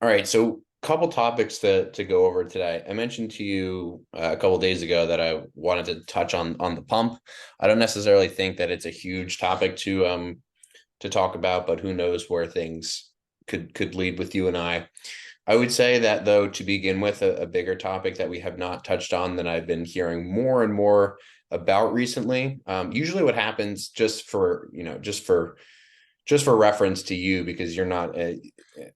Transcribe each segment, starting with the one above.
All right, so couple topics to go over today. I mentioned to you a couple days ago that I wanted to touch on the pump. I don't necessarily think that it's a huge topic to talk about, but who knows where things could lead with you and I. I would say that though, to begin with, a bigger topic that we have not touched on that I've been hearing more and more about recently. Usually what happens just for reference to you, because you're not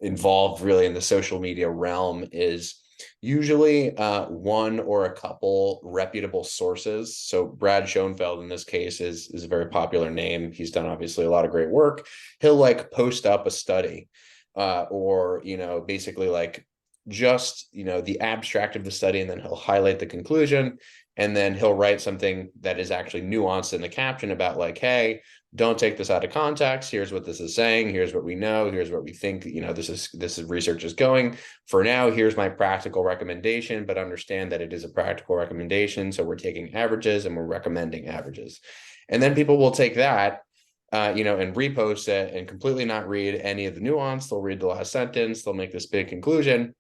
involved really in the social media realm, is usually one or a couple reputable sources. So Brad Schoenfeld in this case is a very popular name. He's done obviously a lot of great work. He'll like post up a study or basically like just the abstract of the study, and then he'll highlight the conclusion, and then he'll write something that is actually nuanced in the caption about like, hey, don't take this out of context. Here's what this is saying. Here's what we know. Here's what we think, this is research is going. For now, here's my practical recommendation, but understand that it is a practical recommendation. So we're taking averages and we're recommending averages. And then people will take that, and repost it and completely not read any of the nuance. They'll read the last sentence. They'll make this big conclusion.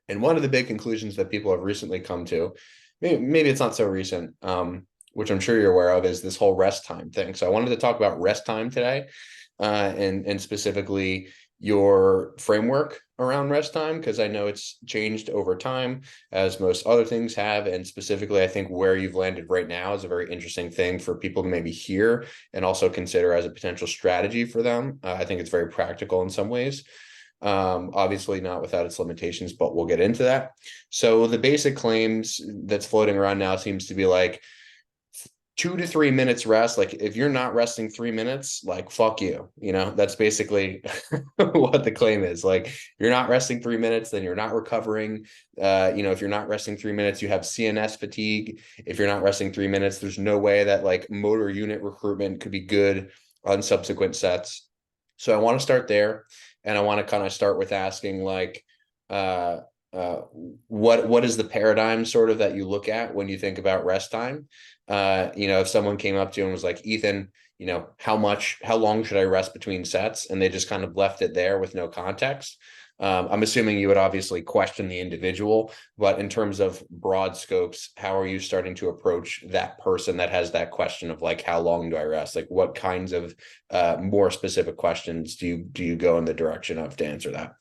And one of the big conclusions that people have recently come to, maybe it's not so recent, which I'm sure you're aware of, is this whole rest time thing. So I wanted to talk about rest time today, and specifically your framework around rest time, because I know it's changed over time, as most other things have. And specifically, I think where you've landed right now is a very interesting thing for people to maybe hear and also consider as a potential strategy for them. I think it's very practical in some ways. Obviously not without its limitations, but we'll get into that. So the basic claims that's floating around now seems to be like 2 to 3 minutes rest. Like if you're not resting 3 minutes, like fuck you. That's basically what the claim is. Like you're not resting 3 minutes, then you're not recovering. If you're not resting 3 minutes, you have CNS fatigue. If you're not resting 3 minutes, there's no way that like motor unit recruitment could be good on subsequent sets. So I want to start there, and I want to kind of start with asking like, uh, uh, what is the paradigm sort of that you look at when you think about rest time? If someone came up to you and was like, Ethan, how long should I rest between sets? And they just kind of left it there with no context. I'm assuming you would obviously question the individual, but in terms of broad scopes, how are you starting to approach that person that has that question of like, how long do I rest? Like, what kinds of more specific questions do you go in the direction of to answer that?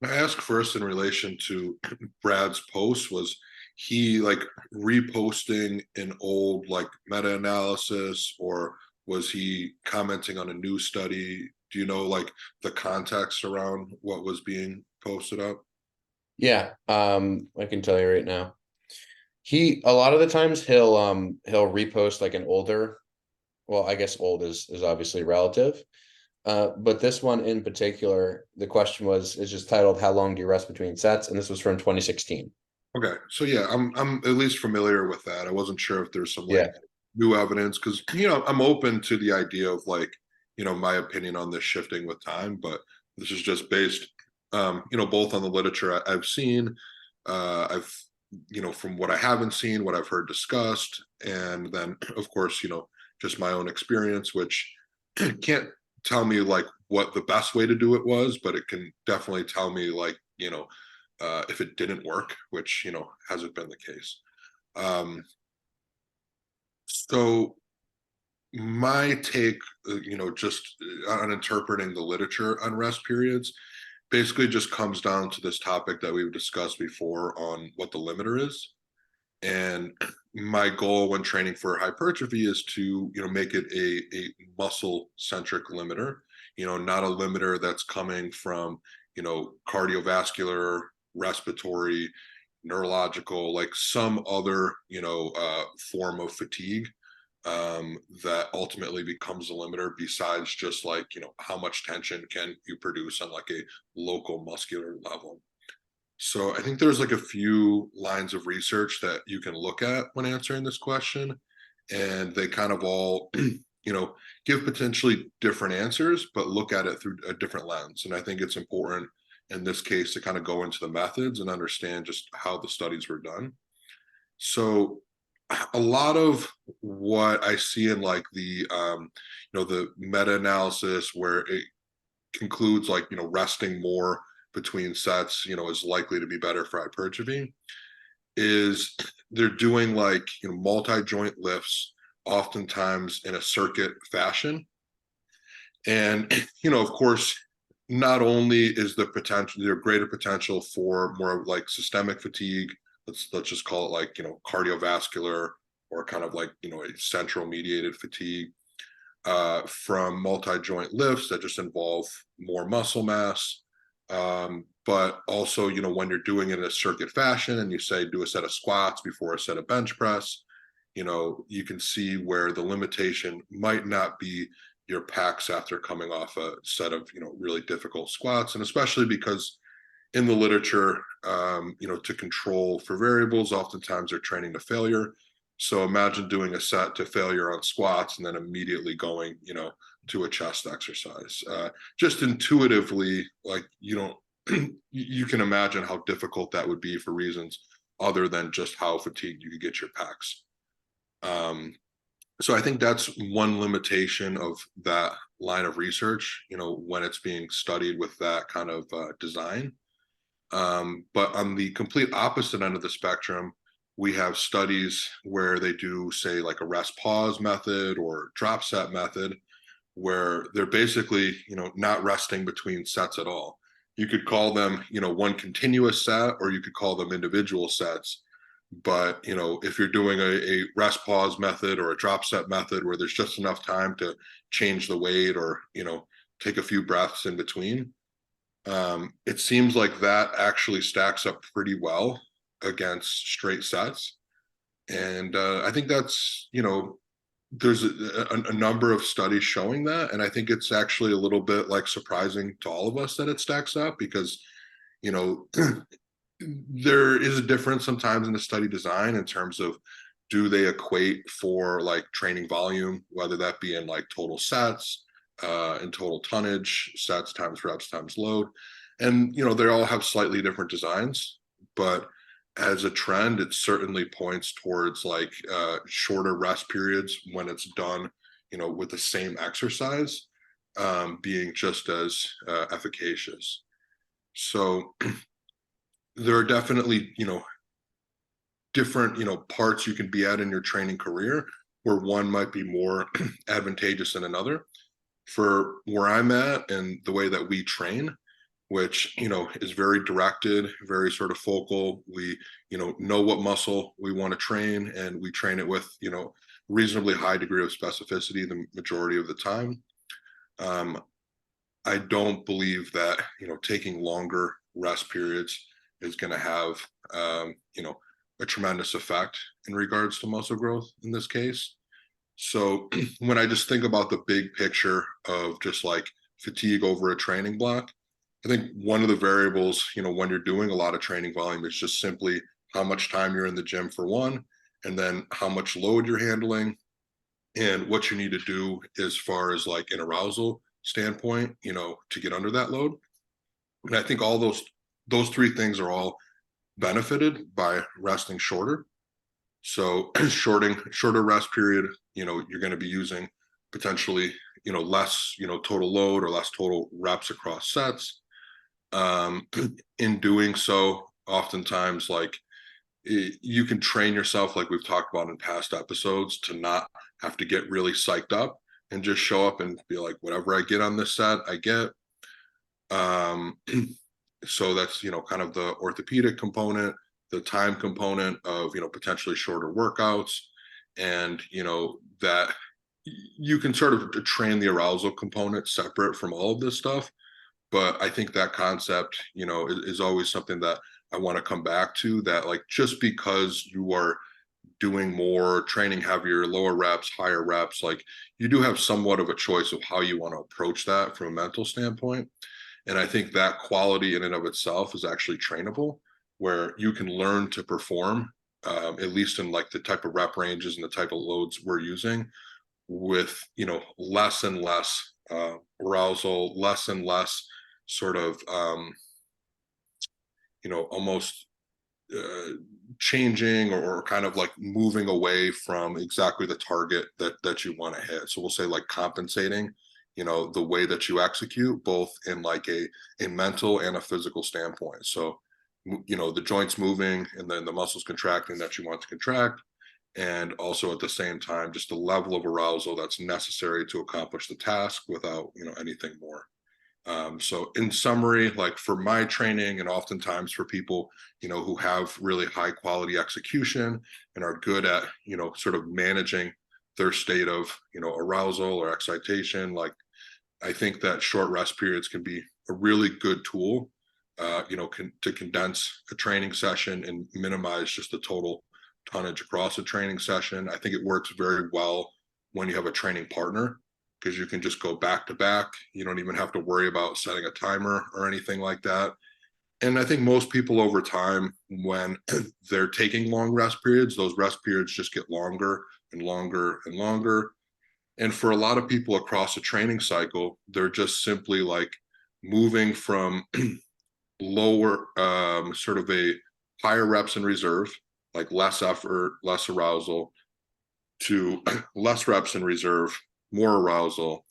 I ask first in relation to Brad's post, was he like reposting an old like meta-analysis, or was he commenting on a new study? Do you know like the context around what was being posted up? Yeah, I can tell you right now. He a lot of the times he'll repost like an older, well, I guess old is obviously relative. But this one in particular, the question is just titled "How long do you rest between sets?" And this was from 2016. Okay, so yeah, I'm at least familiar with that. I wasn't sure if there's some like Yeah. new evidence, because I'm open to the idea of like my opinion on this shifting with time, but this is just based both on the literature I've seen, I've from what I haven't seen, what I've heard discussed, and then of course just my own experience, which can't tell me like what the best way to do it was, but it can definitely tell me like if it didn't work, which hasn't been the case. Um, so my take, just on interpreting the literature on rest periods, basically just comes down to this topic that we've discussed before on what the limiter is. And my goal when training for hypertrophy is to make it a muscle centric limiter, not a limiter that's coming from cardiovascular, respiratory, neurological, like some other form of fatigue, that ultimately becomes a limiter, besides just like how much tension can you produce on like a local muscular level. So I think there's like a few lines of research that you can look at when answering this question, and they kind of all, give potentially different answers, but look at it through a different lens. And I think it's important in this case to kind of go into the methods and understand just how the studies were done. So a lot of what I see in like the meta-analysis where it concludes like resting more between sets, is likely to be better for hypertrophy, is they're doing like, multi-joint lifts, oftentimes in a circuit fashion. And, of course, not only is there greater potential for more like systemic fatigue, let's just call it like, cardiovascular, or kind of like, a central mediated fatigue, from multi-joint lifts that just involve more muscle mass. But also, when you're doing it in a circuit fashion and you say do a set of squats before a set of bench press, you can see where the limitation might not be your packs after coming off a set of, really difficult squats. And especially because in the literature, to control for variables, oftentimes they're training to failure. So imagine doing a set to failure on squats and then immediately going, to a chest exercise. Just intuitively, like, you can imagine how difficult that would be for reasons other than just how fatigued you could get your pecs. So I think that's one limitation of that line of research, when it's being studied with that kind of design. But on the complete opposite end of the spectrum, we have studies where they do, say, like a rest pause method or drop set method, where they're basically, not resting between sets at all. You could call them, one continuous set, or you could call them individual sets. But, if you're doing a rest pause method or a drop set method where there's just enough time to change the weight or, take a few breaths in between, it seems like that actually stacks up pretty well against straight sets. And I think that's, there's a number of studies showing that. And I think it's actually a little bit like surprising to all of us that it stacks up because, there is a difference sometimes in the study design in terms of, do they equate for like training volume, whether that be in like total sets, in total tonnage, sets times reps times load. And, they all have slightly different designs, but as a trend, it certainly points towards like shorter rest periods when it's done, with the same exercise, being just as efficacious. So there are definitely, different, parts you can be at in your training career where one might be more advantageous than another. For where I'm at and the way that we train, which, is very directed, very sort of focal. We, know what muscle we want to train, and we train it with, reasonably high degree of specificity the majority of the time. I don't believe that, taking longer rest periods is going to have, a tremendous effect in regards to muscle growth in this case. So when I just think about the big picture of just like fatigue over a training block, I think one of the variables, when you're doing a lot of training volume, is just simply how much time you're in the gym for one, and then how much load you're handling, and what you need to do as far as like an arousal standpoint, to get under that load. And I think all those three things are all benefited by resting shorter. So shorter rest period, you're going to be using potentially, less, total load or less total reps across sets. In doing so, oftentimes, like, you can train yourself, like we've talked about in past episodes, to not have to get really psyched up and just show up and be like, whatever I get on this set, I get. So that's, kind of the orthopedic component, the time component of, potentially shorter workouts, and, that you can sort of train the arousal component separate from all of this stuff. But I think that concept, is always something that I want to come back to, that like, just because you are doing more training, heavier, lower reps, higher reps, like, you do have somewhat of a choice of how you want to approach that from a mental standpoint. And I think that quality in and of itself is actually trainable, where you can learn to perform, at least in like the type of rep ranges and the type of loads we're using, with, less and less arousal, less and less sort of, almost changing or kind of like moving away from exactly the target that you want to hit. So we'll say like compensating, the way that you execute, both in like a mental and a physical standpoint. So, the joints moving and then the muscles contracting that you want to contract, and also at the same time, just the level of arousal that's necessary to accomplish the task without, anything more. So in summary, like for my training and oftentimes for people, who have really high quality execution and are good at, sort of managing their state of, arousal or excitation, like I think that short rest periods can be a really good tool, to condense a training session and minimize just the total tonnage across a training session. I think it works very well when you have a training partner, because you can just go back to back. You don't even have to worry about setting a timer or anything like that. And I think most people over time, when they're taking long rest periods, those rest periods just get longer and longer and longer. And for a lot of people across a training cycle, they're just simply like moving from lower, sort of a higher reps in reserve, like less effort, less arousal, to less reps in reserve, more arousal,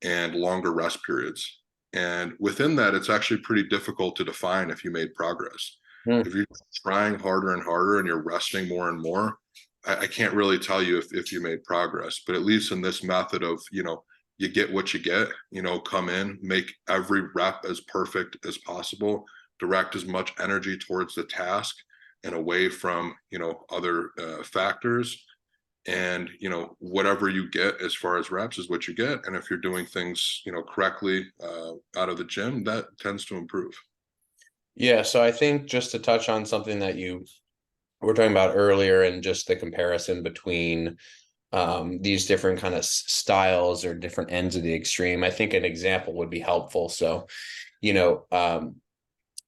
and longer rest periods. And within that, it's actually pretty difficult to define if you made progress. Mm. If you're trying harder and harder and you're resting more and more, I can't really tell you if you made progress. But at least in this method of, you get what you get, come in, make every rep as perfect as possible, direct as much energy towards the task and away from, other factors. And whatever you get as far as reps is what you get, and if you're doing things correctly out of the gym, that tends to improve. Yeah, so I think just to touch on something that you were talking about earlier, and just the comparison between these different kind of styles or different ends of the extreme, I think an example would be helpful. So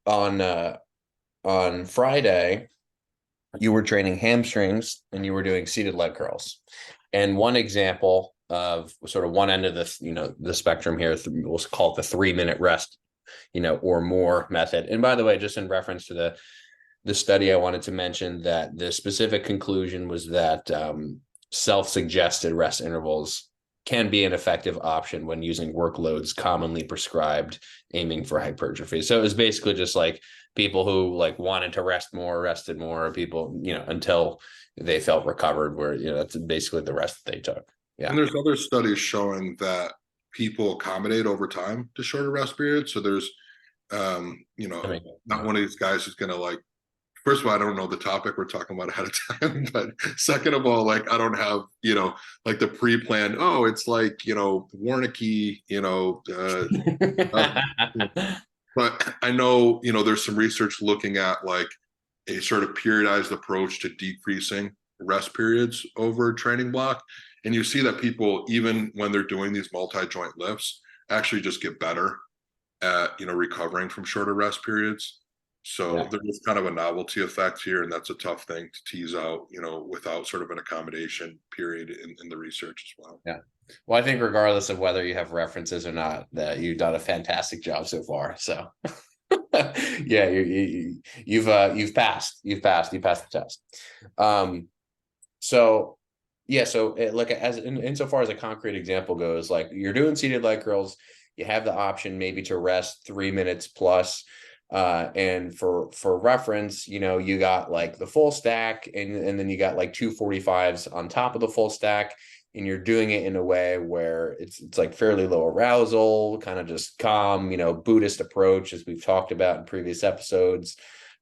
on Friday, you were training hamstrings and you were doing seated leg curls. And one example of sort of one end of the spectrum here, we'll call it the 3-minute rest, or more method. And by the way, just in reference to the study, I wanted to mention that the specific conclusion was that self-suggested rest intervals can be an effective option when using workloads commonly prescribed aiming for hypertrophy. So it was basically just like people who like wanted to rest more, rested more, people, until they felt recovered, where, that's basically the rest that they took. Yeah. And there's other studies showing that people accommodate over time to shorter rest periods. So there's, not one of these guys who's going to like, first of all, I don't know the topic we're talking about ahead of time, but second of all, like I don't have, like the pre-planned, oh, it's like, Warnicky, but I know, there's some research looking at like a sort of periodized approach to decreasing rest periods over a training block. And you see that people, even when they're doing these multi-joint lifts, actually just get better at, recovering from shorter rest periods. So Yeah. there's kind of a novelty effect here, and that's a tough thing to tease out, without sort of an accommodation period in the research as well. Yeah. Well, I think regardless of whether you have references or not, that you've done a fantastic job so far. So yeah, you've passed the test. So yeah, so look, as insofar as a concrete example goes, like you're doing seated leg curls, you have the option maybe to rest 3 minutes plus. And for reference, you got like the full stack, and then you got like 245s on top of the full stack, and you're doing it in a way where it's like fairly low arousal, kind of just calm, Buddhist approach, as we've talked about in previous episodes,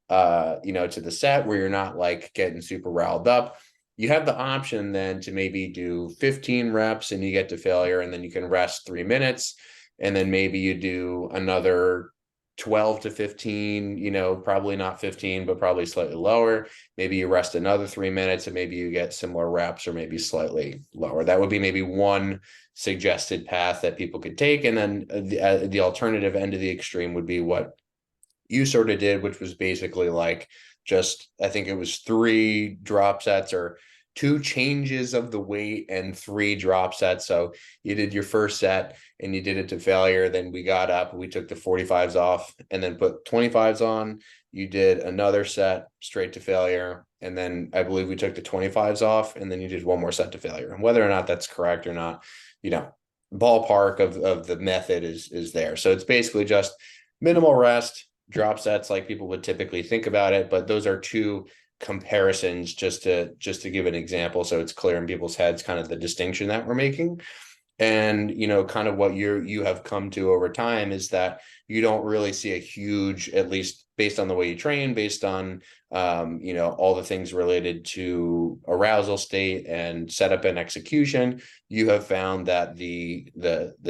to the set where you're not like getting super riled up. You have the option then to maybe do 15 reps and you get to failure, and then you can rest 3 minutes, and then maybe you do another 12 to 15, probably not 15, but probably slightly lower. Maybe you rest another 3 minutes and maybe you get similar reps, or maybe slightly lower. That would be maybe one suggested path that people could take. And then the alternative end of the extreme would be what you sort of did, which was basically like just, I think it was 3 drop sets, or 2 changes of the weight and 3 drop sets. So you did your first set and you did it to failure. Then we got up, we took the 45s off and then put 25s on. You did another set straight to failure. And then I believe we took the 25s off, and then you did one more set to failure. And whether or not that's correct or not, ballpark of the method is there. So it's basically just minimal rest, drop sets like people would typically think about it, but those are two comparisons just to give an example so it's clear in people's heads kind of the distinction that we're making. And kind of what you have come to over time is that you don't really see a huge, at least based on the way you train, based on all the things related to arousal state and setup and execution. You have found that the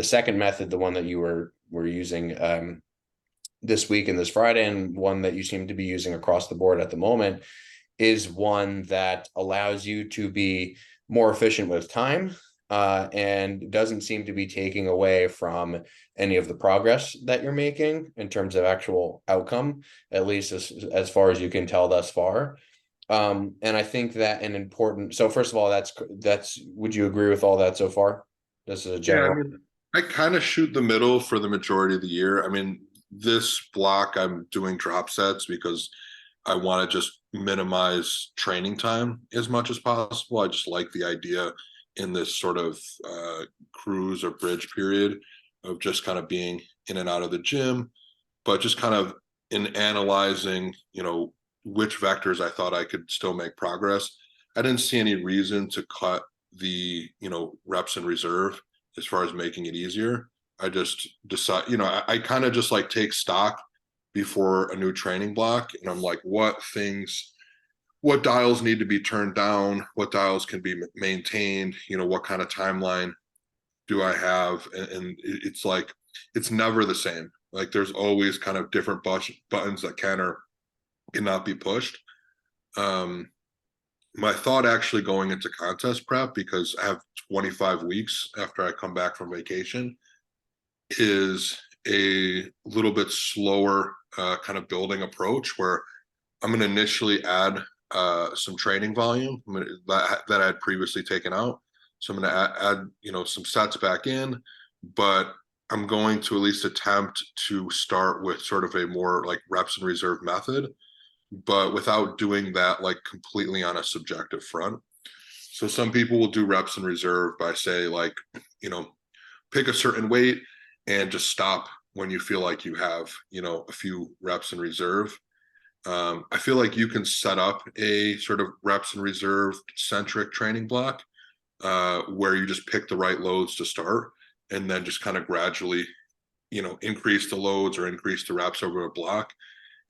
second method, the one that you were using this week and this Friday, and one that you seem to be using across the board at the moment, is one that allows you to be more efficient with time, and doesn't seem to be taking away from any of the progress that you're making in terms of actual outcome, at least as far as you can tell thus far. And I think that an important, so first of all, would you agree with all that so far? This is a Yeah, I general. mean, I kind of shoot the middle for the majority of the year. I mean, this block I'm doing drop sets because I want to just minimize training time as much as possible. I just like the idea in this sort of cruise or bridge period of just kind of being in and out of the gym, but just kind of in analyzing, which vectors I thought I could still make progress. I didn't see any reason to cut the, reps in reserve as far as making it easier. I just decide, I kind of just like take stock before a new training block. And I'm like, what dials need to be turned down? What dials can be maintained? What kind of timeline do I have? And it's like, it's never the same. Like there's always kind of different buttons that can or cannot be pushed. My thought actually going into contest prep, because I have 25 weeks after I come back from vacation, is a little bit slower kind of building approach where I'm going to initially add some training volume that I had previously taken out. So I'm going to add some sets back in, but I'm going to at least attempt to start with sort of a more like reps and reserve method, but without doing that like completely on a subjective front. So some people will do reps and reserve by say like, pick a certain weight and just stop when you feel like you have, a few reps in reserve. I feel like you can set up a sort of reps and reserve centric training block where you just pick the right loads to start and then just kind of gradually, increase the loads or increase the reps over a block.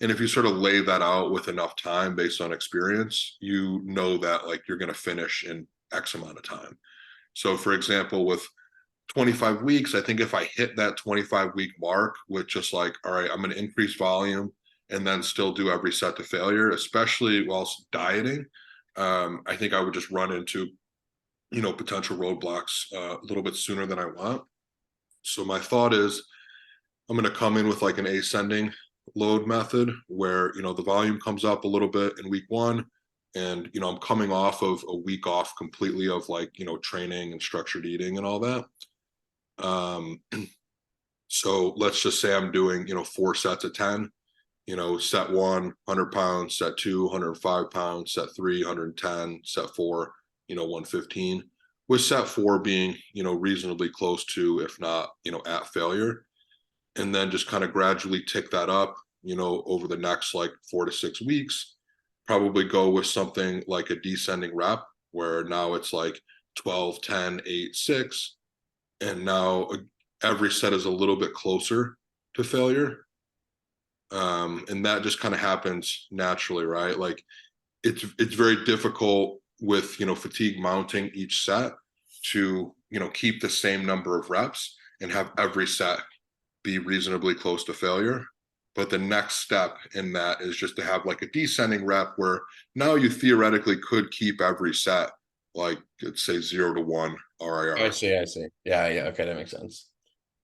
And if you sort of lay that out with enough time based on experience, you know that like you're going to finish in X amount of time. So for example, with 25 weeks, I think if I hit that 25-week mark with just like, all right, I'm going to increase volume and then still do every set to failure, especially whilst dieting, I think I would just run into, potential roadblocks a little bit sooner than I want. So my thought is I'm going to come in with like an ascending load method where, the volume comes up a little bit in week one. And, I'm coming off of a week off completely of like, training and structured eating and all that. So let's just say I'm doing, 4 sets of 10, set 1, 100 pounds, set 2, 105 pounds, set 3, 110, set 4, 115, with set 4 being, reasonably close to, if not, at failure. And then just kind of gradually tick that up, over the next like 4 to 6 weeks, probably go with something like a descending rep where now it's like 12, 10, 8, 6. And now every set is a little bit closer to failure. And that just kind of happens naturally, right? Like it's very difficult with, fatigue mounting each set to, keep the same number of reps and have every set be reasonably close to failure. But the next step in that is just to have like a descending rep where now you theoretically could keep every set like let's say 0 to 1 I RIR. see, I see. Yeah, yeah. Okay, that makes sense.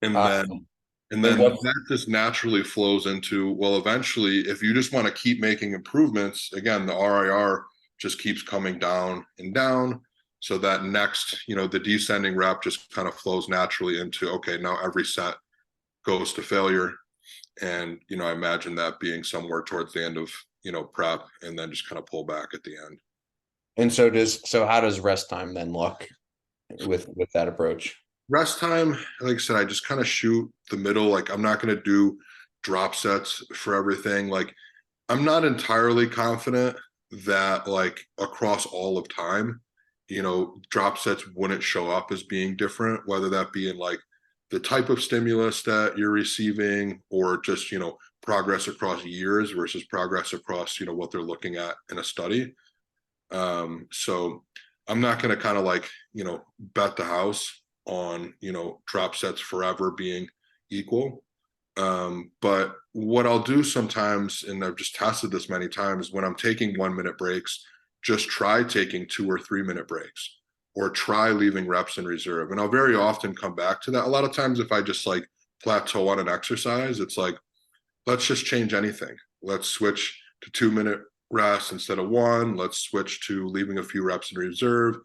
And Uh, then and and then what that just naturally flows into, well, eventually, if you just want to keep making improvements, again, the RIR just keeps coming down and down. So that next, the descending rep just kind of flows naturally into, okay, now every set goes to failure. And, I imagine that being somewhere towards the end of, prep and then just kind of pull back at the end. and so how does rest time then look with that approach? Rest time, like I said, I just kind of shoot the middle. Like I'm not going to do drop sets for everything. Like I'm not entirely confident that like across all of time, drop sets wouldn't show up as being different, whether that be in like the type of stimulus that you're receiving or just, progress across years versus progress across, what they're looking at in a study. So I'm not going to kind of like, bet the house on, drop sets forever being equal. But what I'll do sometimes, and I've just tested this many times, when I'm taking 1 minute breaks, just try taking 2 or 3 minute breaks or try leaving reps in reserve. And I'll very often come back to that. A lot of times, if I just like plateau on an exercise, it's like, let's just change anything. Let's switch to 2 minute rest instead of one. Let's switch to leaving a few reps in reserve.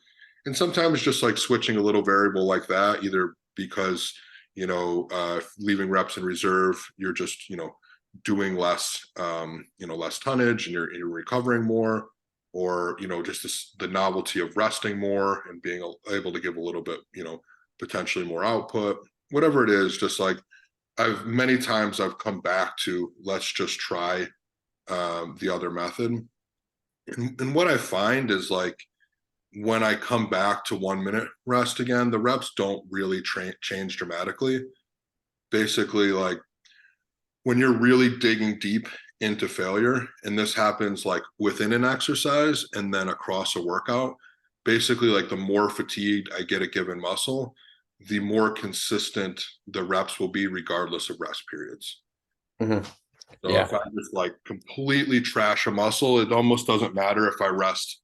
And sometimes just like switching a little variable like that, either because leaving reps in reserve, you're just, doing less, less tonnage and you're recovering more, or, just the novelty of resting more and being able to give a little bit, potentially more output, whatever it is, just like many times I've come back to, let's just try the other method. And what I find is like, when I come back to 1 minute rest again, the reps don't really change dramatically. Basically, like when you're really digging deep into failure, and this happens like within an exercise and then across a workout, basically, like the more fatigued I get a given muscle, the more consistent the reps will be, regardless of rest periods. Mm-hmm. So Yeah. if I just like completely trash a muscle, it almost doesn't matter if I rest,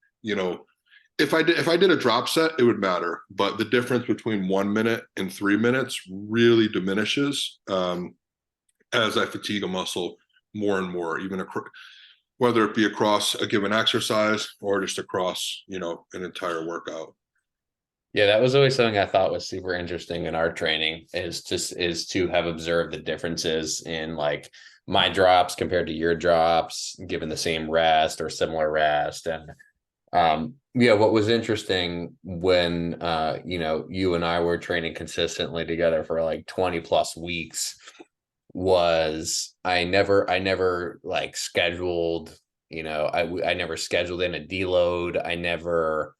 if I did a drop set, it would matter. But the difference between 1 minute and 3 minutes really diminishes as I fatigue a muscle more and more, even whether it be across a given exercise or just across, an entire workout. Yeah, that was always something I thought was super interesting in our training is to have observed the differences in like my drops compared to your drops, given the same rest or similar rest. And yeah, what was interesting when you and I were training consistently together for like 20 plus weeks was I never like scheduled, I never scheduled in a deload. I never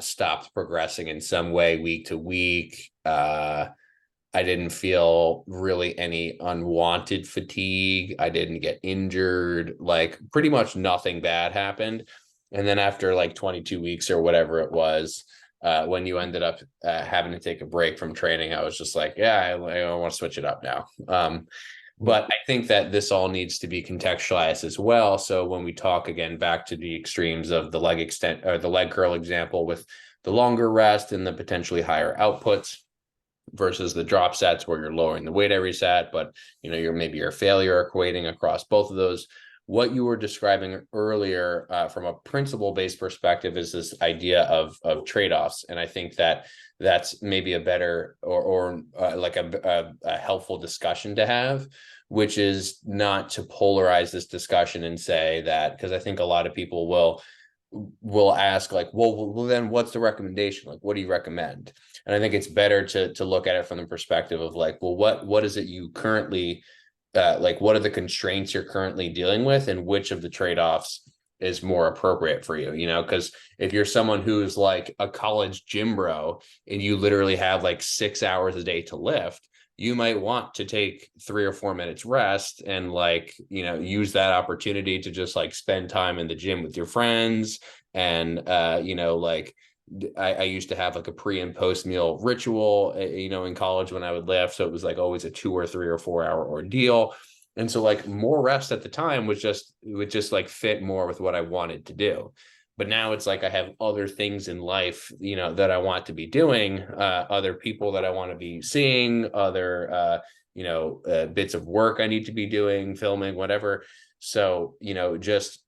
stopped progressing in some way week to week. I didn't feel really any unwanted fatigue. I didn't get injured. Like pretty much nothing bad happened. And then after like 22 weeks or whatever it was, when you ended up having to take a break from training, I was just like, yeah, I want to switch it up now. But I think that this all needs to be contextualized as well. So when we talk again back to the extremes of the leg extent or the leg curl example with the longer rest and the potentially higher outputs versus the drop sets where you're lowering the weight every set, but you're maybe your failure equating across both of those. What you were describing earlier from a principle-based perspective is this idea of trade-offs. And I think that that's maybe a better or like a helpful discussion to have, which is not to polarize this discussion and say that, because I think a lot of people will ask like, well, then what's the recommendation? Like, what do you recommend? And I think it's better to look at it from the perspective of like, well, what is it you currently like, what are the constraints you're currently dealing with and which of the trade-offs is more appropriate for you, because if you're someone who's like a college gym bro and you literally have like 6 hours a day to lift, you might want to take 3 or 4 minutes rest and like, use that opportunity to just like spend time in the gym with your friends. And, like I used to have like a pre and post meal ritual, in college when I would lift. So it was like always a 2 or 3 or 4 hour ordeal. And so like more rest at the time would just like fit more with what I wanted to do. But now it's like I have other things in life, that I want to be doing, other people that I want to be seeing, other, bits of work I need to be doing, filming, whatever. So, just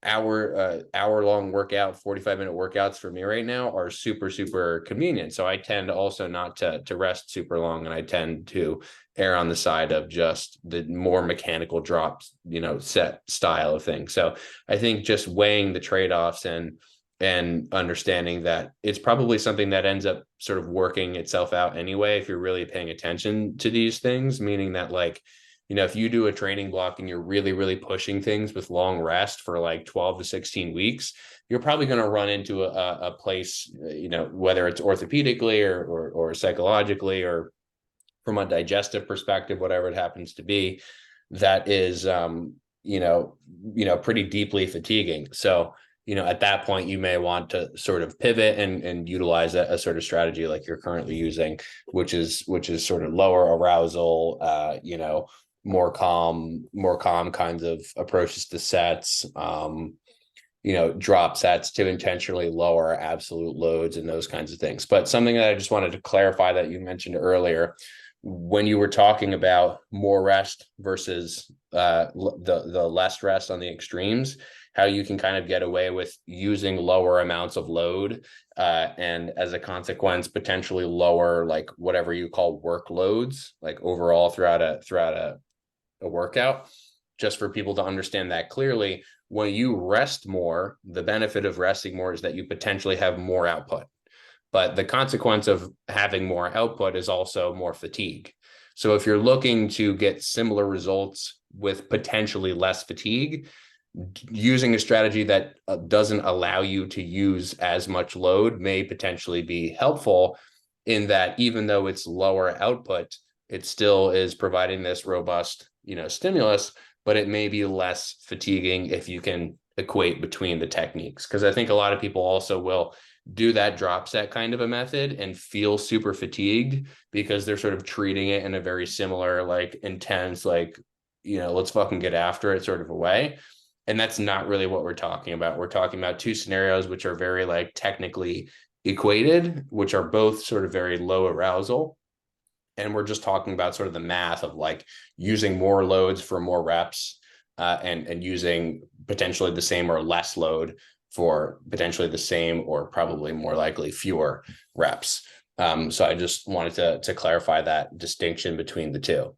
hour long workout, 45-minute workouts for me right now are super, super convenient. So I tend also not to rest super long. And I tend to err on the side of just the more mechanical drops, set style of things. So I think just weighing the trade-offs and and understanding that it's probably something that ends up sort of working itself out anyway if you're really paying attention to these things, meaning that like, if you do a training block and you're really, really pushing things with long rest for like 12 to 16 weeks, you're probably going to run into a place, whether it's orthopedically or psychologically or from a digestive perspective, whatever it happens to be, that is, pretty deeply fatiguing. So, at that point, you may want to sort of pivot and utilize a sort of strategy like you're currently using, which is sort of lower arousal, more calm kinds of approaches to sets, drop sets to intentionally lower absolute loads and those kinds of things. But something that I just wanted to clarify that you mentioned earlier, when you were talking about more rest versus the less rest on the extremes, how you can kind of get away with using lower amounts of load, and as a consequence, potentially lower, like whatever you call workloads, like overall throughout a workout. Just for people to understand that clearly, when you rest more, the benefit of resting more is that you potentially have more output. But the consequence of having more output is also more fatigue. So if you're looking to get similar results with potentially less fatigue, using a strategy that doesn't allow you to use as much load may potentially be helpful, in that even though it's lower output, it still is providing this robust, stimulus, but it may be less fatiguing if you can equate between the techniques. Because I think a lot of people also will do that drop set kind of a method and feel super fatigued because they're sort of treating it in a very similar, like intense, like, let's fucking get after it sort of a way. And that's not really what we're talking about. We're talking about two scenarios which are very like technically equated, which are both sort of very low arousal. And we're just talking about sort of the math of like using more loads for more reps, and using potentially the same or less load for potentially the same or probably more likely fewer reps. So I just wanted to clarify that distinction between the two.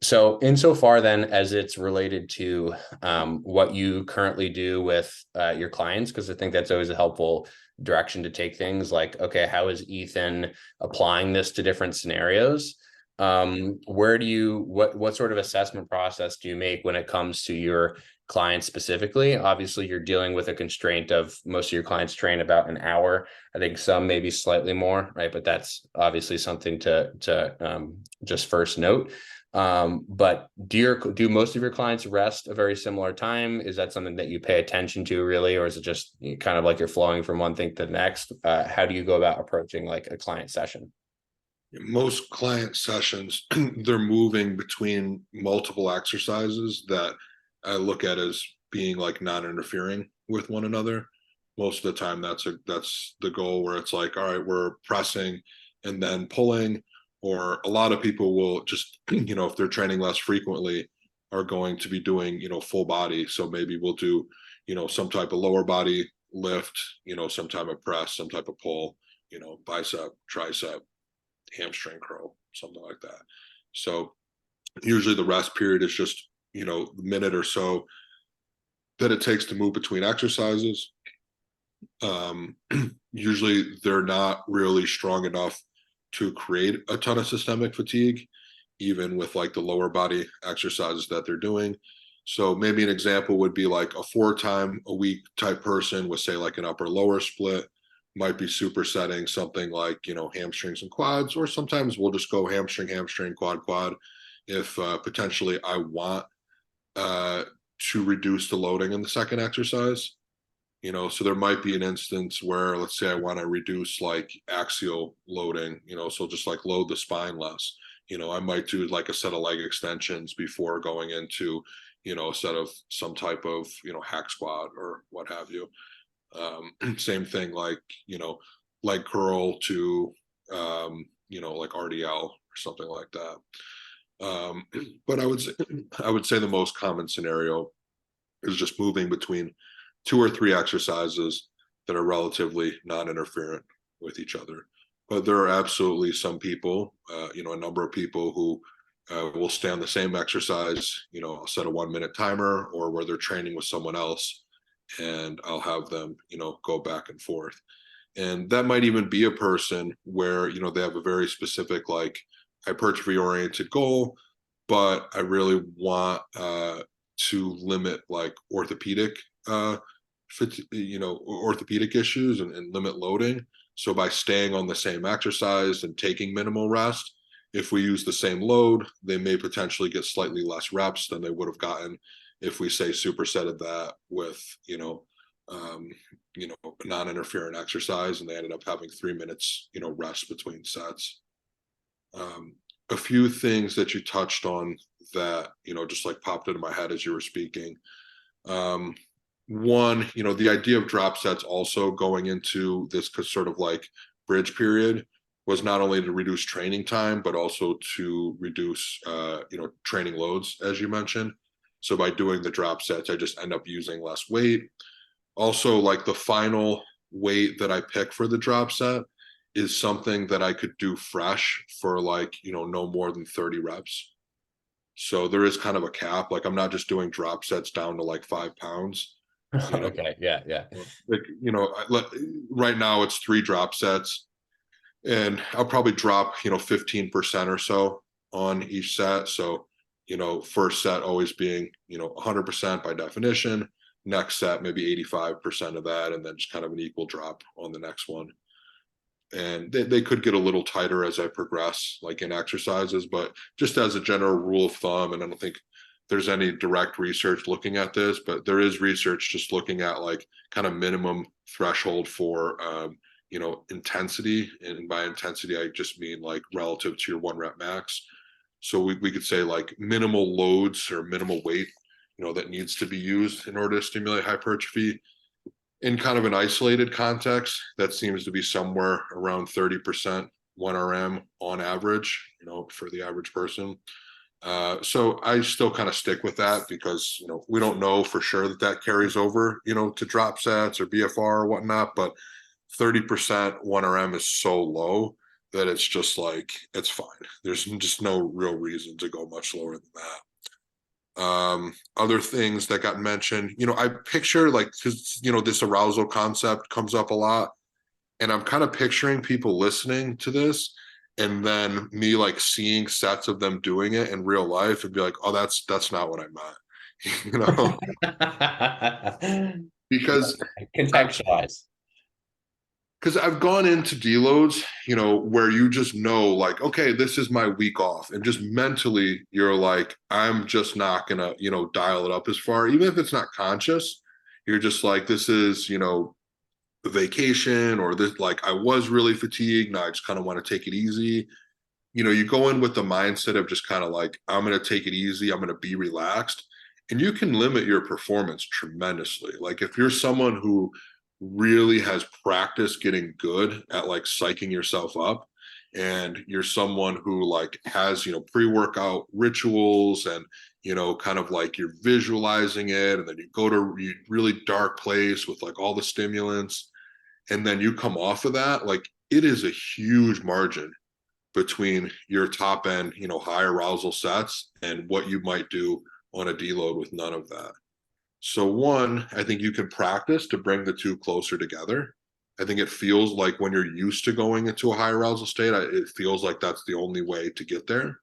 So insofar then as it's related to what you currently do with your clients, because I think that's always a helpful direction to take things, like, okay, how is Ethan applying this to different scenarios? What sort of assessment process do you make when it comes to your clients specifically? Obviously, you're dealing with a constraint of most of your clients train about an hour. I think some maybe slightly more, right? But that's obviously something to just first note. But do most of your clients rest a very similar time? Is that something that you pay attention to really, or is it just kind of like you're flowing from one thing to the next? How do you go about approaching like a client session? Most client sessions, they're moving between multiple exercises that I look at as being like non-interfering with one another. Most of the time, that's the goal, where it's like, all right, we're pressing and then pulling. Or a lot of people will just, if they're training less frequently, are going to be doing, full body. So maybe we'll do, some type of lower body lift, some type of press, some type of pull, bicep, tricep, hamstring curl, something like that. So usually the rest period is just, the minute or so that it takes to move between exercises. Usually they're not really strong enough to create a ton of systemic fatigue, even with like the lower body exercises that they're doing. So maybe an example would be like a 4-time-a-week type person with, say, like an upper lower split, might be supersetting something like, hamstrings and quads, or sometimes we'll just go hamstring, hamstring, quad, quad, if potentially I want to reduce the loading in the second exercise. So there might be an instance where, let's say I want to reduce like axial loading, so just like load the spine less. I might do like a set of leg extensions before going into, a set of some type of, hack squat or what have you. Same thing, like, leg curl to, like RDL or something like that. But I would say the most common scenario is just moving between 2 or 3 exercises that are relatively non-interferent with each other. But there are absolutely some people, a number of people who will stay on the same exercise, set a 1-minute timer, or where they're training with someone else, and I'll have them, go back and forth. And that might even be a person where, they have a very specific, like, hypertrophy oriented goal, but I really want to limit like orthopedic, orthopedic issues, and limit loading. So by staying on the same exercise and taking minimal rest, if we use the same load, they may potentially get slightly less reps than they would have gotten if we say supersetted that with, um, non-interferent exercise, and they ended up having 3 minutes, rest between sets. A few things that you touched on that, just like popped into my head as you were speaking. One, the idea of drop sets also going into this sort of like bridge period was not only to reduce training time, but also to reduce, training loads, as you mentioned. So by doing the drop sets, I just end up using less weight. Also, like the final weight that I pick for the drop set is something that I could do fresh for like, no more than 30 reps. So there is kind of a cap. Like I'm not just doing drop sets down to like 5 pounds. Okay. Yeah. Like, right now it's 3 drop sets, and I'll probably drop, 15% or so on each set. So, first set always being, 100% by definition, next set, maybe 85% of that, and then just kind of an equal drop on the next one. And they could get a little tighter as I progress, like in exercises, but just as a general rule of thumb, and I don't think there's any direct research looking at this, but there is research just looking at like kind of minimum threshold for, intensity. And by intensity, I just mean like relative to your 1 rep max. So we could say like minimal loads or minimal weight, that needs to be used in order to stimulate hypertrophy. In kind of an isolated context, that seems to be somewhere around 30% 1RM on average, for the average person. So I still kind of stick with that because, we don't know for sure that carries over, to drop sets or BFR or whatnot, but 30% 1RM is so low that it's just like, it's fine. There's just no real reason to go much lower than that. Other things that got mentioned, I picture like, because, this arousal concept comes up a lot, and I'm kind of picturing people listening to this and then me like seeing sets of them doing it in real life and be like, oh, that's not what I meant, because Contextualize. I've gone into deloads, where you just know, like, okay, this is my week off. And just mentally, you're like, I'm just not going to, dial it up as far, even if it's not conscious. You're just like, this is, a vacation, or this, like, I was really fatigued. Now I just kind of want to take it easy. You go in with the mindset of just kind of like, I'm going to take it easy. I'm going to be relaxed. And you can limit your performance tremendously. Like if you're someone who really has practiced getting good at like psyching yourself up, and you're someone who like has, pre-workout rituals, and, kind of like you're visualizing it, and then you go to a really dark place with like all the stimulants, and then you come off of that, like it is a huge margin between your top end, high arousal sets and what you might do on a deload with none of that. So one, I think you can practice to bring the two closer together. I think it feels like when you're used to going into a high arousal state, it feels like that's the only way to get there.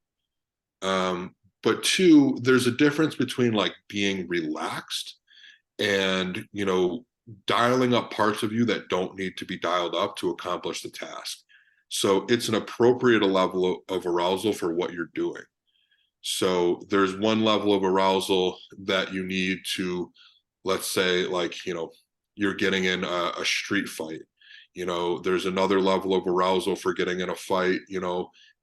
But two, there's a difference between like being relaxed and, dialing up parts of you that don't need to be dialed up to accomplish the task. So it's an appropriate level of arousal for what you're doing. So there's one level of arousal that you need to, let's say, like, you're getting in a street fight. There's another level of arousal for getting in a fight,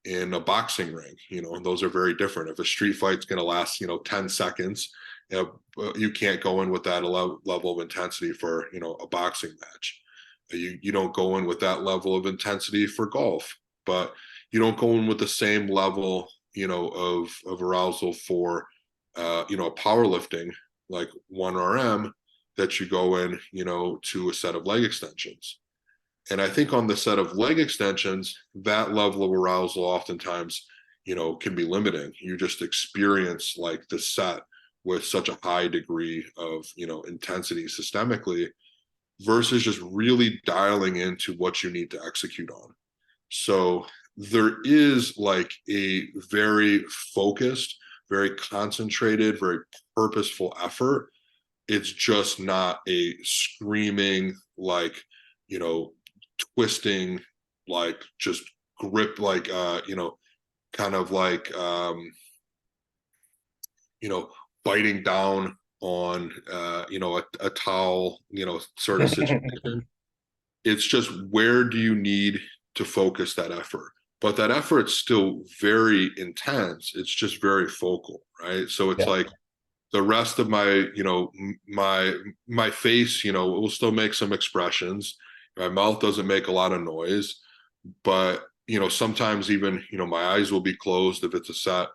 in a boxing ring, and those are very different. If a street fight's going to last, 10 seconds, you can't go in with that level of intensity for, a boxing match. You don't go in with that level of intensity for golf, but you don't go in with the same level, of arousal for, a powerlifting, like 1RM, that you go in, to a set of leg extensions. And I think on the set of leg extensions, that level of arousal oftentimes, can be limiting. You just experience like the set with such a high degree of, intensity systemically, versus just really dialing into what you need to execute on. So there is like a very focused, very concentrated, very purposeful effort. It's just not a screaming, like, twisting, like just grip, like, kind of like, biting down on, a towel, sort of situation. It's just, where do you need to focus that effort? But that effort's still very intense. It's just very focal, right? So it's Yeah. like the rest of my, my face, will still make some expressions. My mouth doesn't make a lot of noise, but sometimes even, my eyes will be closed if it's a set,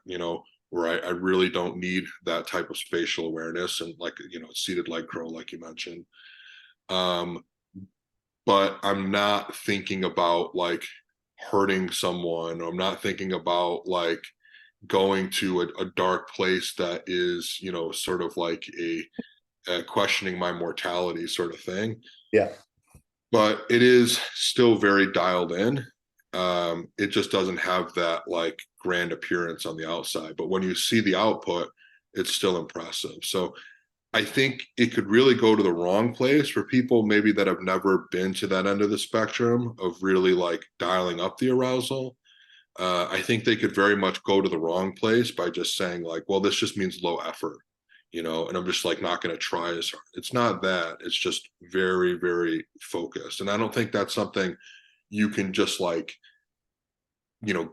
where I really don't need that type of spatial awareness, and like, seated leg curl, like you mentioned. But I'm not thinking about like hurting someone. I'm not thinking about like going to a dark place that is, sort of like a questioning my mortality sort of thing. Yeah. But it is still very dialed in. It just doesn't have that like grand appearance on the outside. But when you see the output, it's still impressive. So I think it could really go to the wrong place for people maybe that have never been to that end of the spectrum of really like dialing up the arousal. I think they could very much go to the wrong place by just saying like, well, this just means low effort, and I'm just like not going to try as hard. It's not that. It's just very, very focused. And I don't think that's something you can just like,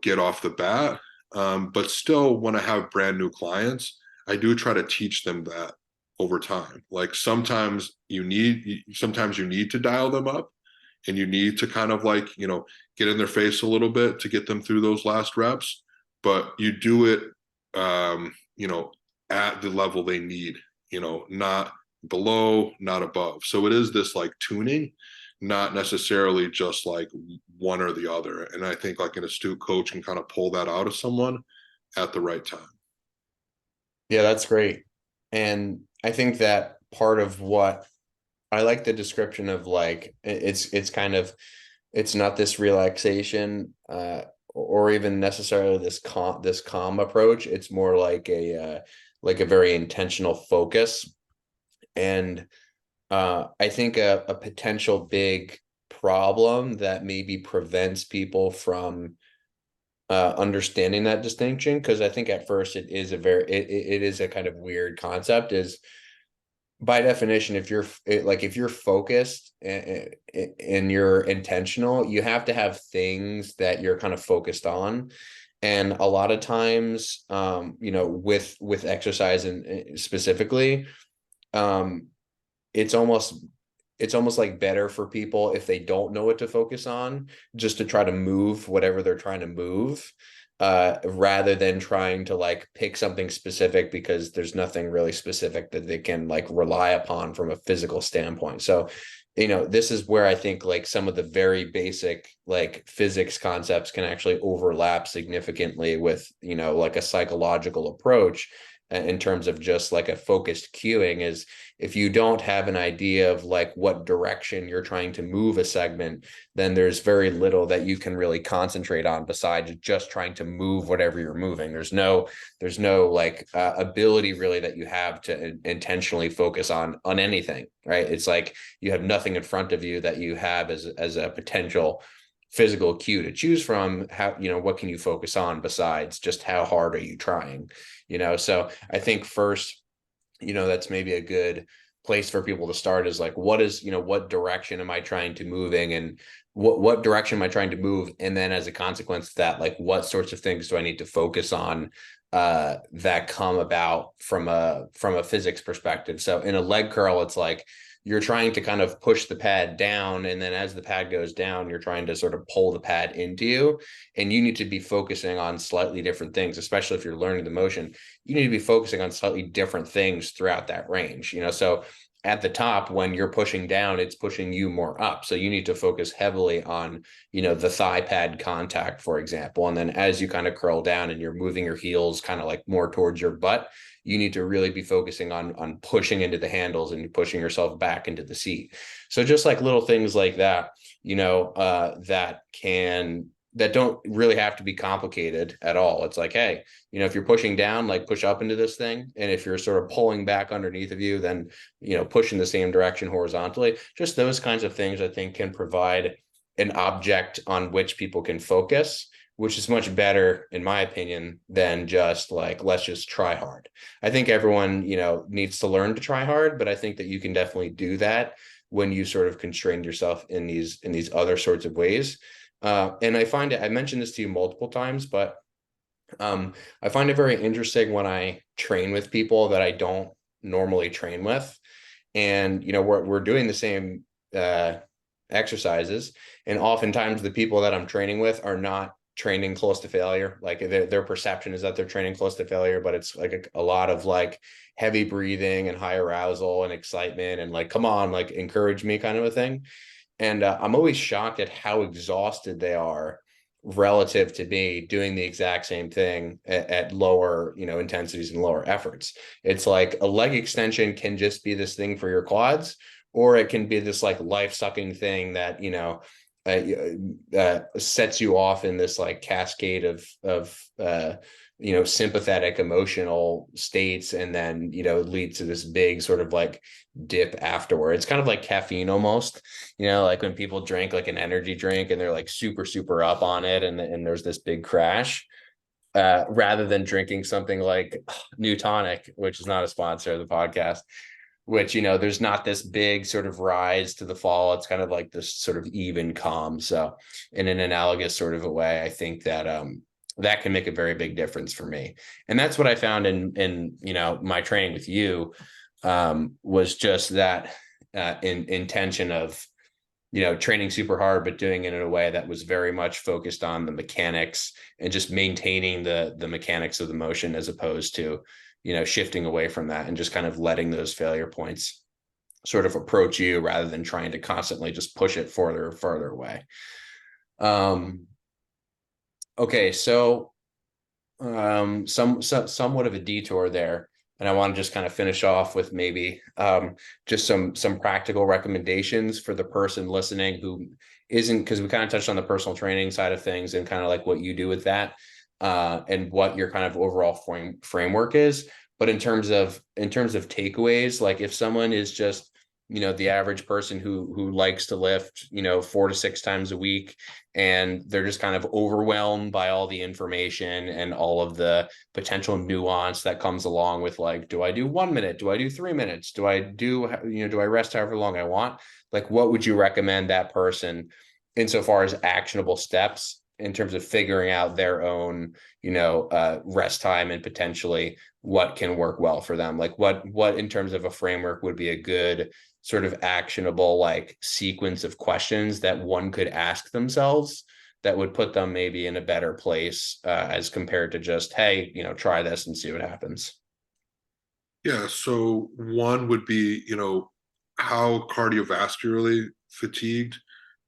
get off the bat. But still, when I have brand new clients, I do try to teach them that over time. Like sometimes you need to dial them up, and you need to kind of like, get in their face a little bit to get them through those last reps, but you do it, at the level they need, not below, not above. So it is this like tuning, not necessarily just like one or the other. And I think like an astute coach can kind of pull that out of someone at the right time. Yeah, that's great. And I think that part of what I like the description of like it's kind of it's not this relaxation or even necessarily this calm approach. It's more like a very intentional focus. And I think a potential big problem that maybe prevents people from understanding that distinction, because I think at first it is it is a kind of weird concept, is by definition, if you're focused and you're intentional, you have to have things that you're kind of focused on. And a lot of times, with exercise and specifically, um, it's almost like better for people if they don't know what to focus on, just to try to move whatever they're trying to move, rather than trying to like pick something specific, because there's nothing really specific that they can like rely upon from a physical standpoint. So, this is where I think like some of the very basic like physics concepts can actually overlap significantly with, like a psychological approach in terms of just like a focused cueing. Is if you don't have an idea of like what direction you're trying to move a segment, then there's very little that you can really concentrate on besides just trying to move whatever you're moving. There's no like ability really that you have to intentionally focus on anything, right? It's like you have nothing in front of you that you have as a potential physical cue to choose from. How, what can you focus on besides just how hard are you trying? So I think first, that's maybe a good place for people to start, is like, what direction am I trying to moving, and what direction am I trying to move? And then as a consequence of that, like what sorts of things do I need to focus on that come about from a physics perspective. So in a leg curl, it's like you're trying to kind of push the pad down, and then as the pad goes down, you're trying to sort of pull the pad into you, and you need to be focusing on slightly different things, especially if you're learning the motion. You need to be focusing on slightly different things throughout that range. So at the top, when you're pushing down, it's pushing you more up. So you need to focus heavily on, the thigh pad contact, for example. And then as you kind of curl down and you're moving your heels kind of like more towards your butt, you need to really be focusing on pushing into the handles and pushing yourself back into the seat. So just like little things like that, that don't really have to be complicated at all. It's like, hey, if you're pushing down, like push up into this thing. And if you're sort of pulling back underneath of you, then, push in the same direction horizontally. Just those kinds of things, I think, can provide an object on which people can focus, which is much better, in my opinion, than just like, let's just try hard. I think everyone, needs to learn to try hard, but I think that you can definitely do that when you sort of constrain yourself in these other sorts of ways. And I find it, I mentioned this to you multiple times, but I find it very interesting when I train with people that I don't normally train with. And, we're doing the same exercises. And oftentimes the people that I'm training with are not training close to failure. Like their perception is that they're training close to failure, but it's like a lot of like heavy breathing and high arousal and excitement and like, come on, like encourage me kind of a thing. And I'm always shocked at how exhausted they are relative to me doing the exact same thing at lower, intensities and lower efforts. It's like a leg extension can just be this thing for your quads, or it can be this like life-sucking thing that, sets you off in this like cascade of sympathetic emotional states, and then leads to this big sort of like dip afterward. It's kind of like caffeine almost, like when people drink like an energy drink and they're like super super up on it, and there's this big crash, rather than drinking something like New Tonic, which is not a sponsor of the podcast, which there's not this big sort of rise to the fall. It's kind of like this sort of even calm. So in an analogous sort of a way, I think that that can make a very big difference for me. And that's what I found in my training with you, was just that intention of training super hard, but doing it in a way that was very much focused on the mechanics and just maintaining the mechanics of the motion, as opposed to shifting away from that and just kind of letting those failure points sort of approach you, rather than trying to constantly just push it further and further away. Okay, so somewhat of a detour there, and I want to just kind of finish off with maybe just some practical recommendations for the person listening who isn't, because we kind of touched on the personal training side of things and kind of like what you do with that, and what your kind of overall framework is. But in terms of takeaways, like if someone is just the average person who likes to lift 4 to 6 times a week, and they're just kind of overwhelmed by all the information and all of the potential nuance that comes along with, like, do I do 1 minute, do I do 3 minutes, do I rest however long I want? Like, what would you recommend that person insofar as actionable steps in terms of figuring out their own rest time, and potentially what can work well for them? Like what in terms of a framework would be a good sort of actionable like sequence of questions that one could ask themselves that would put them maybe in a better place, as compared to just, hey, try this and see what happens? Yeah, so one would be, how cardiovascularly fatigued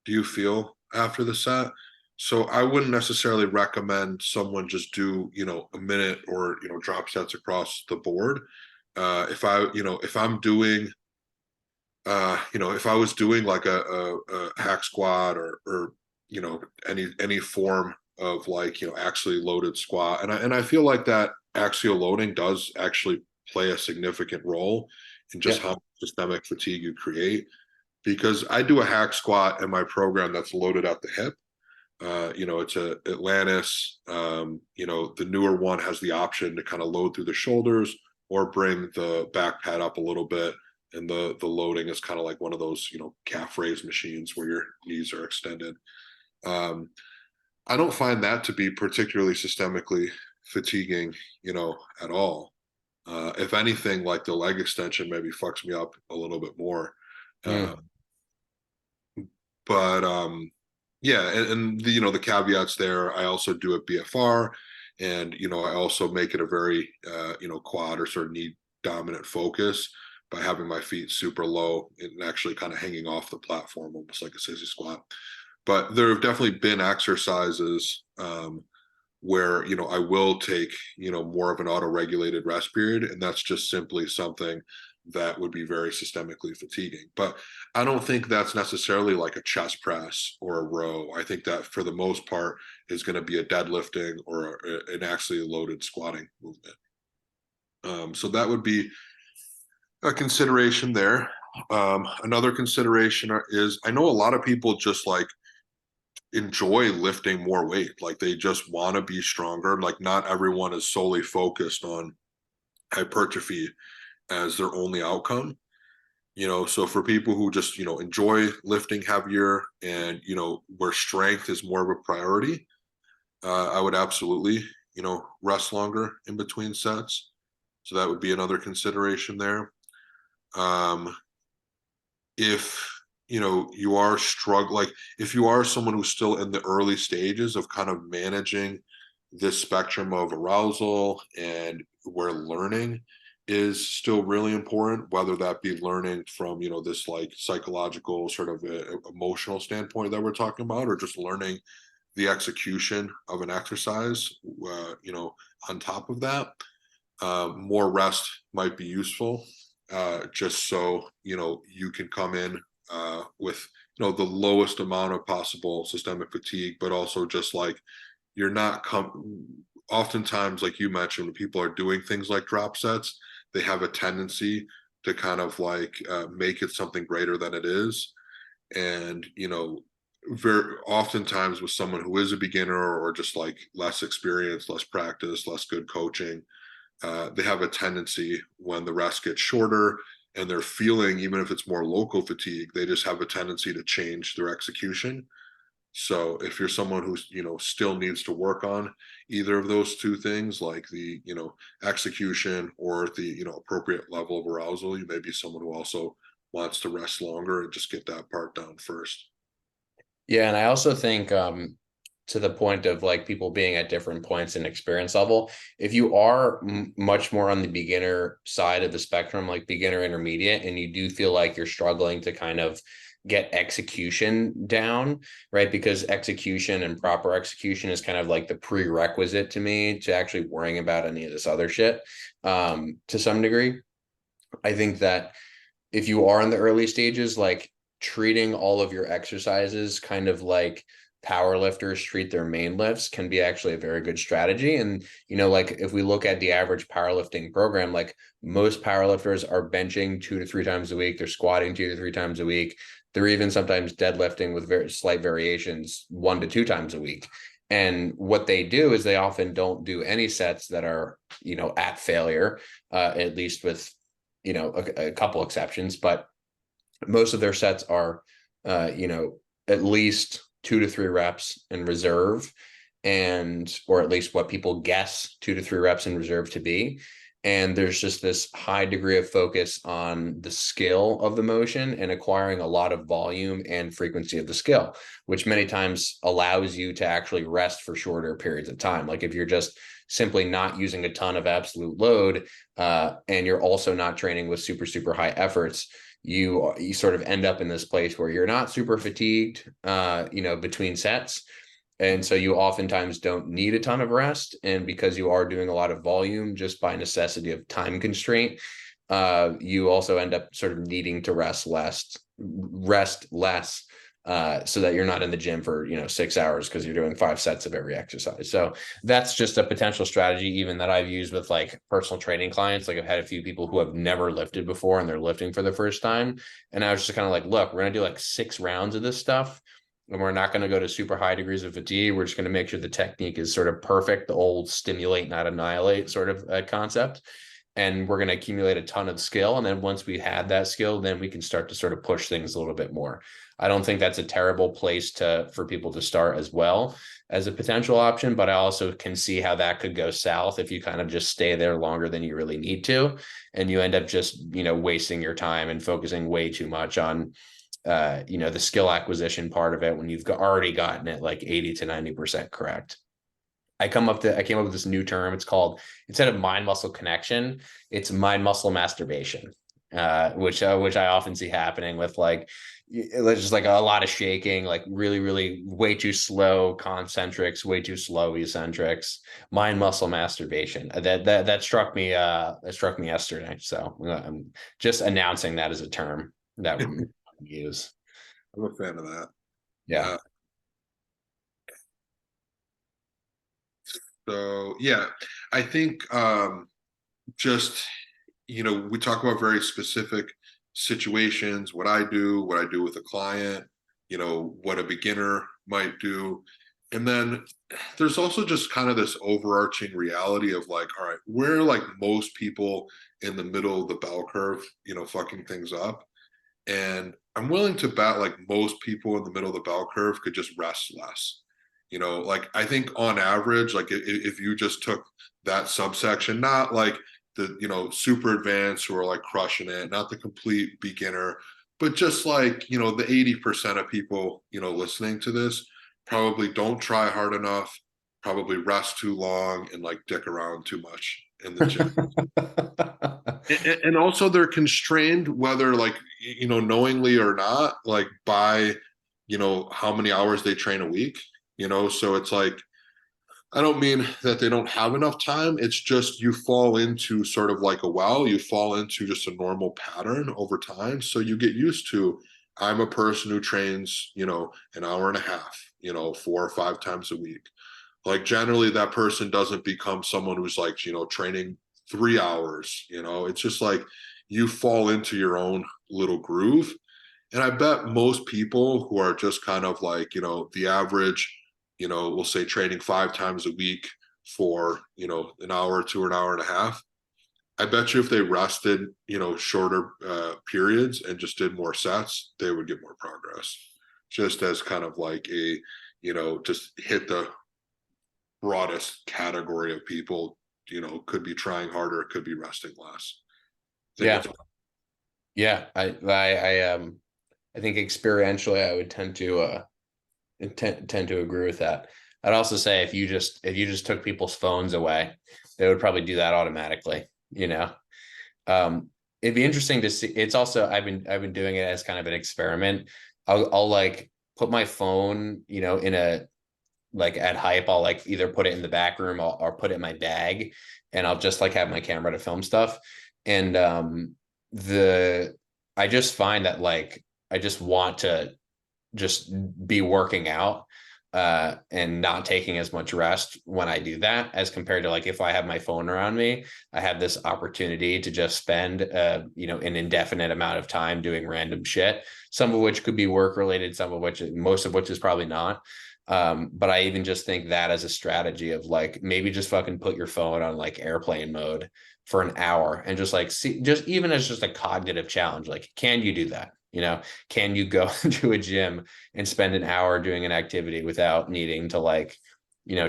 do you feel after the set? So I wouldn't necessarily recommend someone just do, a minute or, drop sets across the board. If I'm doing, if I was doing like a hack squat, or any form of like, actually loaded squat, and I feel like that axial loading does actually play a significant role in just Yeah. how much systemic fatigue you create. Because I do a hack squat in my program that's loaded at the hip. It's a Atlantis. The newer one has the option to kind of load through the shoulders or bring the back pad up a little bit. And the loading is kind of like one of those, calf raise machines where your knees are extended. I don't find that to be particularly systemically fatiguing, at all. If anything, like the leg extension maybe fucks me up a little bit more. Uh, Mm. but yeah, and the caveats there, I also do a BFR, and I also make it a very quad or sort of knee dominant focus. by having my feet super low and actually kind of hanging off the platform, almost like a sissy squat. But there have definitely been exercises where, I will take, more of an auto-regulated rest period. And that's just simply something that would be very systemically fatiguing. But I don't think that's necessarily like a chest press or a row. I think that for the most part is going to be a deadlifting or an axially loaded squatting movement. So that would be a consideration there. Another consideration is, I know a lot of people just like enjoy lifting more weight. Like they just want to be stronger. Like not everyone is solely focused on hypertrophy as their only outcome. So for people who just, enjoy lifting heavier and, where strength is more of a priority, I would absolutely, rest longer in between sets. So that would be another consideration there. If, you are struggling, like if you are someone who's still in the early stages of kind of managing this spectrum of arousal and where learning is still really important, whether that be learning from, this like psychological sort of emotional standpoint that we're talking about, or just learning the execution of an exercise, on top of that, more rest might be useful, just so, you can come in with, the lowest amount of possible systemic fatigue, but also just like you're not oftentimes, like you mentioned, when people are doing things like drop sets, they have a tendency to kind of like make it something greater than it is. And, very oftentimes with someone who is a beginner or just like less experience, less practice, less good coaching, they have a tendency when the rest gets shorter and they're feeling, even if it's more local fatigue, they just have a tendency to change their execution. So if you're someone who's, still needs to work on either of those two things, like the, execution or the, appropriate level of arousal, you may be someone who also wants to rest longer and just get that part down first. Yeah, and I also think to the point of like people being at different points in experience level, if you are much more on the beginner side of the spectrum, like beginner intermediate, and you do feel like you're struggling to kind of get execution down, right? Because execution and proper execution is kind of like the prerequisite to me to actually worrying about any of this other shit, to some degree. I think that if you are in the early stages, like treating all of your exercises kind of like power lifters treat their main lifts can be actually a very good strategy. And, like if we look at the average powerlifting program, like most powerlifters are benching 2 to 3 times a week. They're squatting 2 to 3 times a week. They're even sometimes deadlifting with very slight variations 1 to 2 times a week. And what they do is they often don't do any sets that are, at failure, at least with, a couple exceptions, but most of their sets are, at least 2 to 3 reps in reserve, or at least what people guess 2 to 3 reps in reserve to be. And there's just this high degree of focus on the skill of the motion and acquiring a lot of volume and frequency of the skill, which many times allows you to actually rest for shorter periods of time. Like if you're just simply not using a ton of absolute load, and you're also not training with super, super high efforts, you sort of end up in this place where you're not super fatigued, between sets. And so you oftentimes don't need a ton of rest. And because you are doing a lot of volume just by necessity of time constraint, you also end up sort of needing to rest less, so that you're not in the gym for 6 hours because you're doing 5 sets of every exercise. So that's just a potential strategy even that I've used with like personal training clients. Like I've had a few people who have never lifted before and they're lifting for the first time, and I was just kind of like, look, we're gonna do like 6 rounds of this stuff, and we're not going to go to super high degrees of fatigue. We're just going to make sure the technique is sort of perfect, the old stimulate not annihilate sort of concept. And we're going to accumulate a ton of skill. And then once we had that skill, then we can start to sort of push things a little bit more. I don't think that's a terrible place for people to start as well as a potential option, but I also can see how that could go south if you kind of just stay there longer than you really need to. And you end up just, wasting your time and focusing way too much on, the skill acquisition part of it when you've already gotten it like 80 to 90% correct. I came up with this new term. It's called, instead of mind muscle connection, it's mind muscle masturbation. which I often see happening with like just like a lot of shaking, like really way too slow concentrics, way too slow eccentrics, mind muscle masturbation. That struck me yesterday. So I'm just announcing that as a term that we use. I'm a fan of that. Yeah. Uh, so yeah, I think just we talk about very specific situations, what I do with a client, what a beginner might do. And then there's also just kind of this overarching reality of like, all right, we're like most people in the middle of the bell curve, fucking things up. And I'm willing to bet like most people in the middle of the bell curve could just rest less. Like I think on average, like if you just took that subsection, not like the, super advanced who are like crushing it, not the complete beginner, but just like, the 80% of people, listening to this probably don't try hard enough, probably rest too long and like dick around too much in the gym. And also they're constrained, whether like knowingly or not, like by how many hours they train a week. So it's like, I don't mean that they don't have enough time, it's just you fall into sort of like a well, you fall into just a normal pattern over time, so you get used to, I'm a person who trains an hour and a half, 4 or 5 times a week. Like generally that person doesn't become someone who's like training 3 hours. It's just like you fall into your own little groove. And I bet most people who are just kind of like the average, we'll say training 5 times a week for an hour to an hour and a half, I bet you if they rested shorter periods and just did more sets, they would get more progress, just as kind of like a just hit the broadest category of people, could be trying harder, could be resting less. Yeah. Yeah. I think experientially I would tend to agree with that. I'd also say if you just took people's phones away, they would probably do that automatically, It'd be interesting to see. It's also I've been doing it as kind of an experiment. I'll like put my phone, in a like at hype, I'll like either put it in the back room or put it in my bag, and I'll just like have my camera to film stuff. And the I just find that like I just want to just be working out and not taking as much rest when I do that, as compared to like if I have my phone around me, I have this opportunity to just spend an indefinite amount of time doing random shit, some of which could be work related, most of which is probably not. But I even just think that as a strategy of like maybe just fucking put your phone on like airplane mode for an hour and just like see, just even as just a cognitive challenge, like can you do that? Can you go to a gym and spend an hour doing an activity without needing to like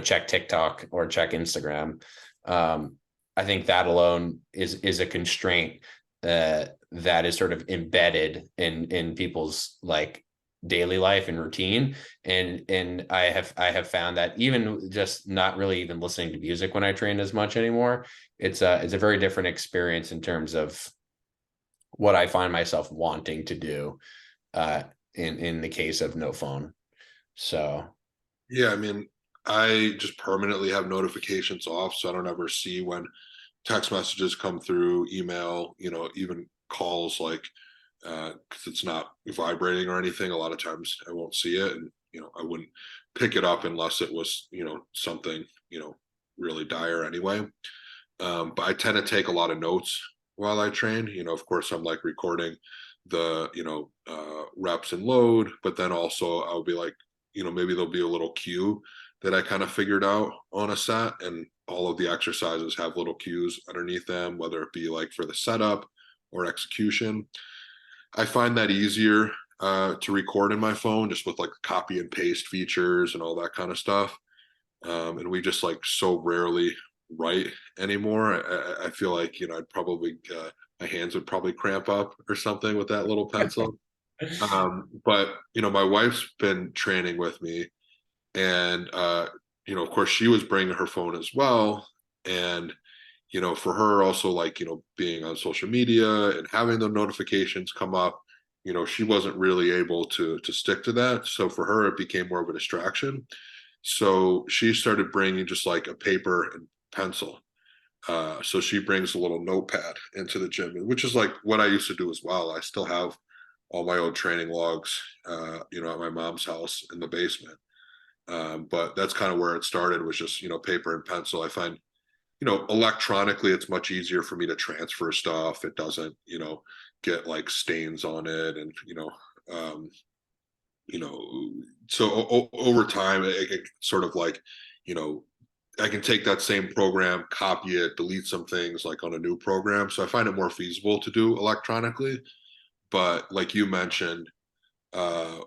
check TikTok or check Instagram? I think that alone is a constraint that is sort of embedded in people's like daily life and routine. And I have found that even just not really even listening to music when I train as much anymore, it's a very different experience in terms of what I find myself wanting to do in the case of no phone. So Yeah, I mean, I just permanently have notifications off, so I don't ever see when text messages come through, email, even calls, like because it's not vibrating or anything. A lot of times I won't see it, and I wouldn't pick it up unless it was something really dire anyway. But I tend to take a lot of notes while I train. Of course, I'm like recording the reps and load, but then also I'll be like, maybe there'll be a little cue that I kind of figured out on a set, and all of the exercises have little cues underneath them, whether it be like for the setup or execution. I find that easier to record in my phone, just with like copy and paste features and all that kind of stuff. And we just like so rarely write anymore. I feel like I'd probably my hands would probably cramp up or something with that little pencil. But my wife's been training with me, and of course she was bringing her phone as well. And for her also, like, being on social media and having the notifications come up, she wasn't really able to stick to that. So for her, it became more of a distraction. So she started bringing just like a paper and pencil. So she brings a little notepad into the gym, which is like what I used to do as well. I still have all my old training logs, at my mom's house in the basement. But that's kind of where it started, was just, paper and pencil. I find, electronically, it's much easier for me to transfer stuff. It doesn't, get like stains on it. And, um, so over time, it sort of like, I can take that same program, copy it, delete some things like on a new program. So I find it more feasible to do electronically. But like you mentioned,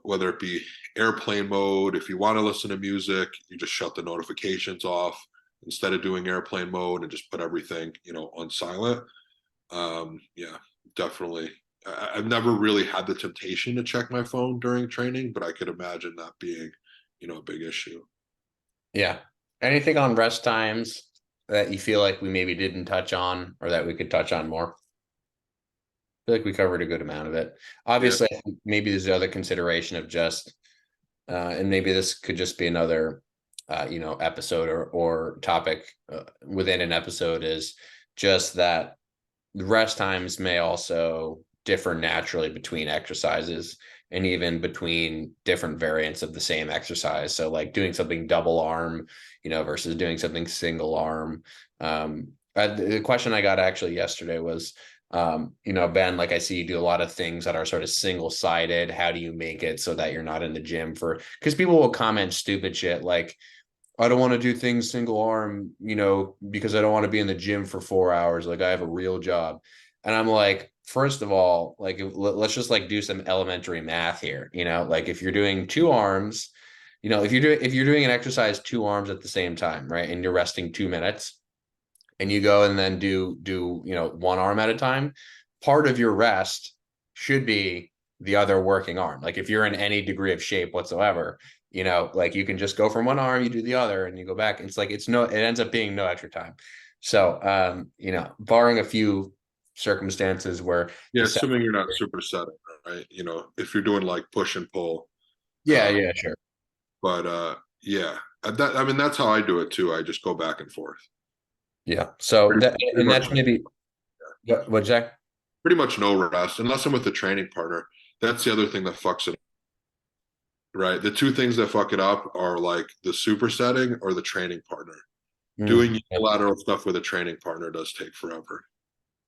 whether it be airplane mode, if you want to listen to music, you just shut the notifications off instead of doing airplane mode and just put everything, on silent. Yeah, definitely. I've never really had the temptation to check my phone during training, but I could imagine that being, a big issue. Yeah. Anything on rest times that you feel like we maybe didn't touch on or that we could touch on more? I feel like we covered a good amount of it. Yeah. Obviously, I think maybe there's the other consideration of just, and maybe this could just be another, episode or topic within an episode, is just that the rest times may also differ naturally between exercises and even between different variants of the same exercise. So like doing something double arm, versus doing something single arm. The question I got actually yesterday was, Ben, like I see you do a lot of things that are sort of single sided. How do you make it so that you're not in the gym because people will comment stupid shit like, I don't want to do things single arm, because I don't want to be in the gym for 4 hours. Like I have a real job. And I'm like, first of all, like, let's just like do some elementary math here. Like if you're doing two arms, if you're doing an exercise, two arms at the same time, right? And you're resting 2 minutes and you go and then do, one arm at a time, part of your rest should be the other working arm. Like if you're in any degree of shape whatsoever, like you can just go from one arm, you do the other and you go back. It's like, it ends up being no extra time. So, barring a few circumstances where Yeah, the assuming you're not supersetting, right? If you're doing like push and pull. yeah, Uh, yeah, sure. but yeah, I mean, that's how I do it too. I just go back and forth. Yeah. So Pretty, that, pretty and much, that's maybe what, Jack? pretty much no rest unless I'm with a training partner. That's the other thing that fucks it, right? The two things that fuck it up are like the supersetting or the training partner. Doing Yeah, unilateral stuff with a training partner does take forever.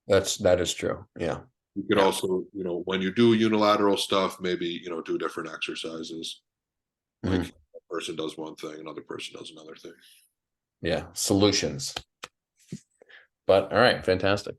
that is true. Yeah. You could Yeah. also, when you do unilateral stuff, maybe, do different exercises. Like Mhm. a person does one thing, another person does another thing. Yeah. Solutions. But all right, fantastic.